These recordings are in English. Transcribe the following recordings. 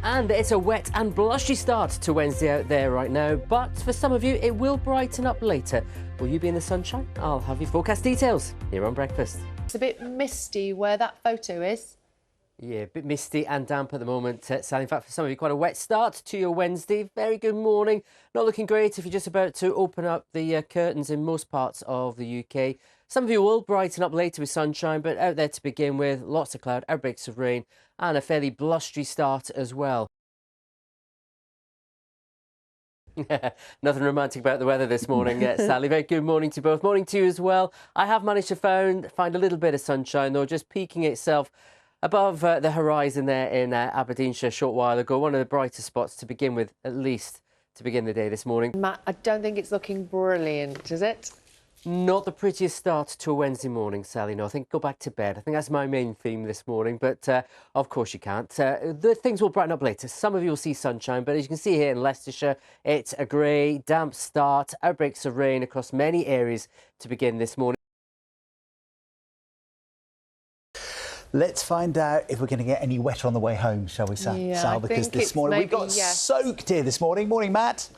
And it's a wet and blushy start to Wednesday out there right now, but for some of you it will brighten up later. Will you be in the sunshine? I'll have your forecast details here on Breakfast. It's a bit misty where that photo is. Yeah, a bit misty and damp at the moment, Sally. In fact, for some of you, quite a wet start to your Wednesday. Very good morning. Not looking great if you're just about to open up the curtains in most parts of the UK. Some of you will brighten up later with sunshine, but out there to begin with, lots of cloud, outbreaks of rain, and a fairly blustery start as well. Nothing romantic about the weather this morning, Sally. Very good morning to you both. Morning to you as well. I have managed to find a little bit of sunshine, though, just peeking itself above the horizon there in Aberdeenshire a short while ago. One of the brighter spots to begin with, at least to begin the day this morning. Matt, I don't think it's looking brilliant, is it? Not the prettiest start to a Wednesday morning, Sally. No, I think go back to bed. I think that's my main theme this morning, but of course you can't. The things will brighten up later. Some of you will see sunshine, but as you can see here in Leicestershire, it's a grey, damp start. Outbreaks of rain across many areas to begin this morning. Let's find out if we're going to get any wet on the way home, shall we, Sal? Yeah, Sal, because this morning we got soaked here this morning. Morning, Matt.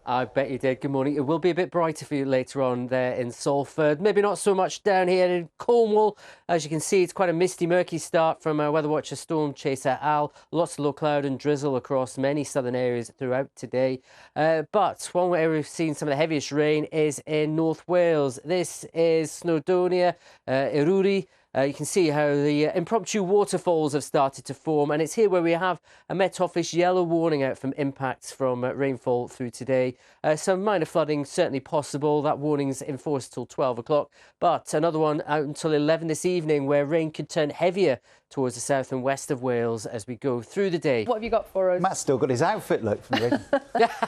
I bet you did. Good morning. It will be a bit brighter for you later on there in Salford. Maybe not so much down here in Cornwall. As you can see, it's quite a misty, murky start from Weather Watcher Storm Chaser Al. Lots of low cloud and drizzle across many southern areas throughout today. But one area we've seen some of the heaviest rain is in North Wales. This is Snowdonia, Eryri. You can see how the impromptu waterfalls have started to form, and it's here where we have a Met Office yellow warning out from impacts from rainfall through today. Some minor flooding certainly possible. That warning's enforced till 12 o'clock, but another one out until 11 this evening where rain could turn heavier towards the south and west of Wales as we go through the day. What have you got for us? Matt's still got his outfit look from the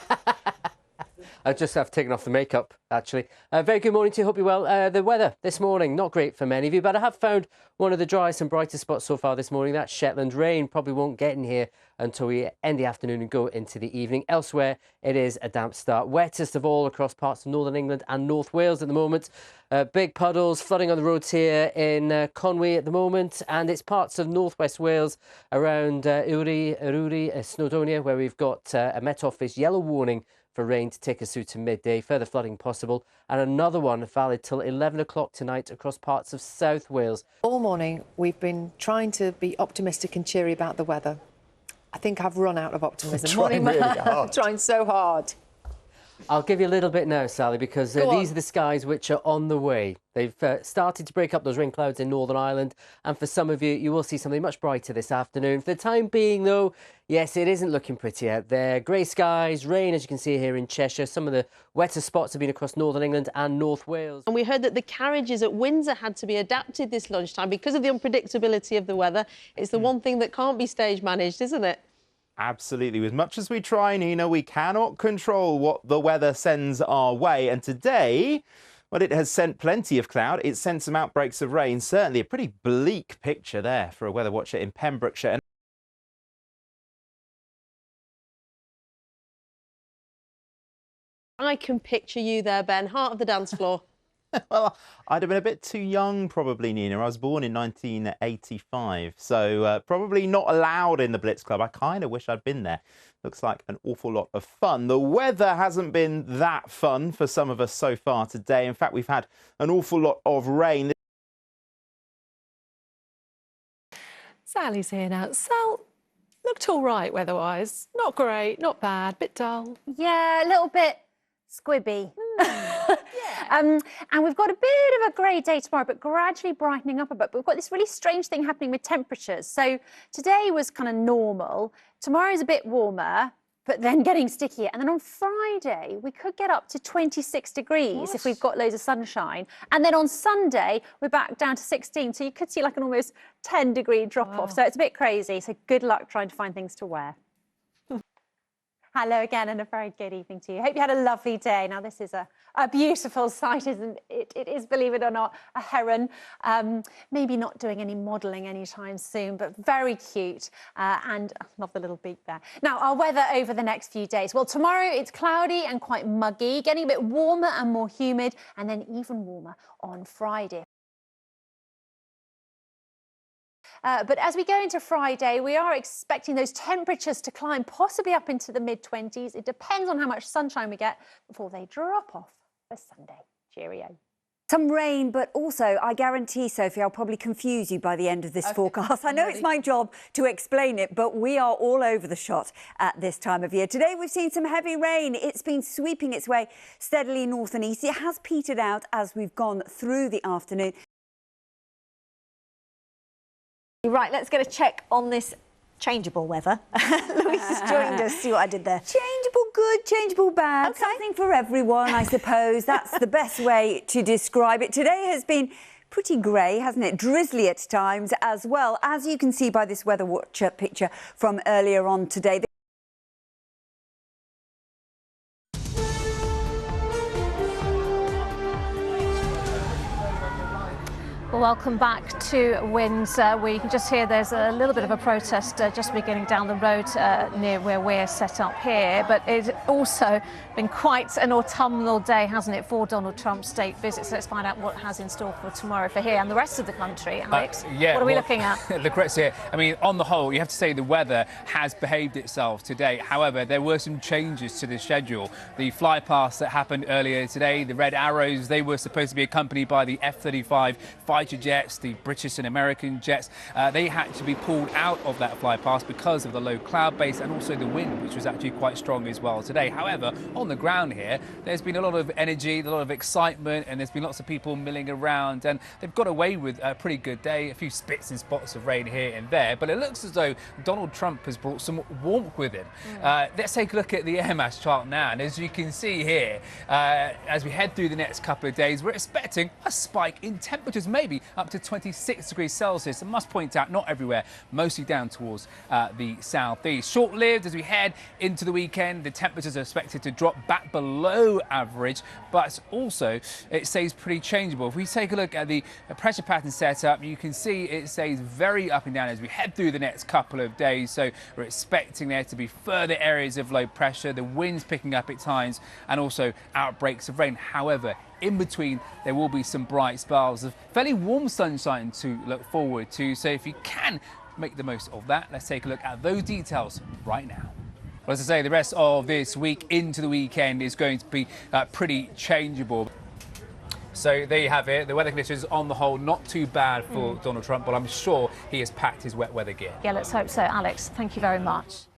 I just have taken off the makeup, actually. Very good morning to you. Hope you're well. The weather this morning, not great for many of you, but I have found one of the driest and brightest spots so far this morning. That Shetland rain probably won't get in here until we end the afternoon and go into the evening. Elsewhere, it is a damp start. Wettest of all across parts of northern England and North Wales at the moment. Big puddles, flooding on the roads here in Conwy at the moment, and it's parts of northwest Wales around Eryri, Snowdonia, where we've got a Met Office yellow warning for rain to take us through to midday. Further flooding possible, and another one valid till 11 o'clock tonight across parts of South Wales. All morning we've been trying to be optimistic and cheery about the weather. I think I've run out of optimism. Trying really hard. Trying so hard. I'll give you a little bit now, Sally, because these are the skies which are on the way. They've started to break up those rain clouds in Northern Ireland, and for some of you, you will see something much brighter this afternoon. For the time being, though, yes, it isn't looking pretty out there. Grey skies, rain, as you can see here in Cheshire. Some of the wetter spots have been across Northern England and North Wales. And we heard that the carriages at Windsor had to be adapted this lunchtime because of the unpredictability of the weather. It's the one thing that can't be stage managed, isn't it? Absolutely. As much as we try, Nina, we cannot control what the weather sends our way. And today, well, it has sent plenty of cloud. It's sent some outbreaks of rain. Certainly a pretty bleak picture there for a weather watcher in Pembrokeshire. I can picture you there, Ben, heart of the dance floor. Well, I'd have been a bit too young, probably, Nina. I was born in 1985, so probably not allowed in the Blitz Club. I kind of wish I'd been there. Looks like an awful lot of fun. The weather hasn't been that fun for some of us so far today. In fact, we've had an awful lot of rain. Sally's here now. Sal, looked all right weather-wise. Not great, not bad, bit dull. Yeah, a little bit squibby. And we've got a bit of a grey day tomorrow, but gradually brightening up a bit. But we've got this really strange thing happening with temperatures. So today was kind of normal. Tomorrow's a bit warmer, but then getting stickier. And then on Friday, we could get up to 26 degrees if we've got loads of sunshine. And then on Sunday, we're back down to 16. So you could see like an almost 10-degree drop-off. So it's a bit crazy. So good luck trying to find things to wear. Hello again, and a very good evening to you. Hope you had a lovely day. Now, this is a beautiful sight, isn't it? It is, believe it or not, a heron. Maybe not doing any modelling anytime soon, but very cute. And I love the little beak there. Now, our weather over the next few days. Well, tomorrow it's cloudy and quite muggy, getting a bit warmer and more humid, and then even warmer on Friday. But as we go into Friday, we are expecting those temperatures to climb possibly up into the mid-20s. It depends on how much sunshine we get before they drop off for Sunday. Cheerio. Some rain, but also, I guarantee, Sophie, I'll probably confuse you by the end of this forecast. I know it's my job to explain it, but we are all over the shot at this time of year. Today, we've seen some heavy rain. It's been sweeping its way steadily north and east. It has petered out as we've gone through the afternoon. Right, let's get a check on this changeable weather. Louise has joined us. See what I did there? Changeable good, changeable bad. Okay. Something for everyone, I suppose. That's the best way to describe it. Today has been pretty grey, hasn't it? Drizzly at times as well, as you can see by this Weather Watcher picture from earlier on today. Welcome back to Windsor. We can just hear there's a little bit of a protest just beginning down the road near where we're set up here. But it's also been quite an autumnal day, hasn't it, for Donald Trump's state visit. So let's find out what has in store for tomorrow for here and the rest of the country. Alex, what are we looking at? Lucretia here. I mean, on the whole, you have to say the weather has behaved itself today. However, there were some changes to the schedule. The flypast that happened earlier today, the Red Arrows, they were supposed to be accompanied by the F-35 fighter jets, the British and American jets. They had to be pulled out of that flypast because of the low cloud base and also the wind, which was actually quite strong as well today. However, on the ground here, there's been a lot of energy, a lot of excitement, and there's been lots of people milling around, and they've got away with a pretty good day. A few spits and spots of rain here and there, but it looks as though Donald Trump has brought some warmth with him. Let's take a look at the air mass chart now, and as you can see here, as we head through the next couple of days, we're expecting a spike in temperatures, maybe up to 26 degrees Celsius. I must point out, not everywhere, mostly down towards the southeast. Short-lived as we head into the weekend. The temperatures are expected to drop back below average, but also it stays pretty changeable. If we take a look at the pressure pattern setup, you can see it stays very up and down as we head through the next couple of days. So we're expecting there to be further areas of low pressure, the winds picking up at times, and also outbreaks of rain. However, in between, there will be some bright spells of fairly warm sunshine to look forward to. So if you can make the most of that, let's take a look at those details right now. Well, as I say, the rest of this week into the weekend is going to be pretty changeable. So there you have it. The weather conditions on the whole not too bad for Donald Trump, but I'm sure he has packed his wet weather gear. Yeah, let's hope so. Alex, thank you very much.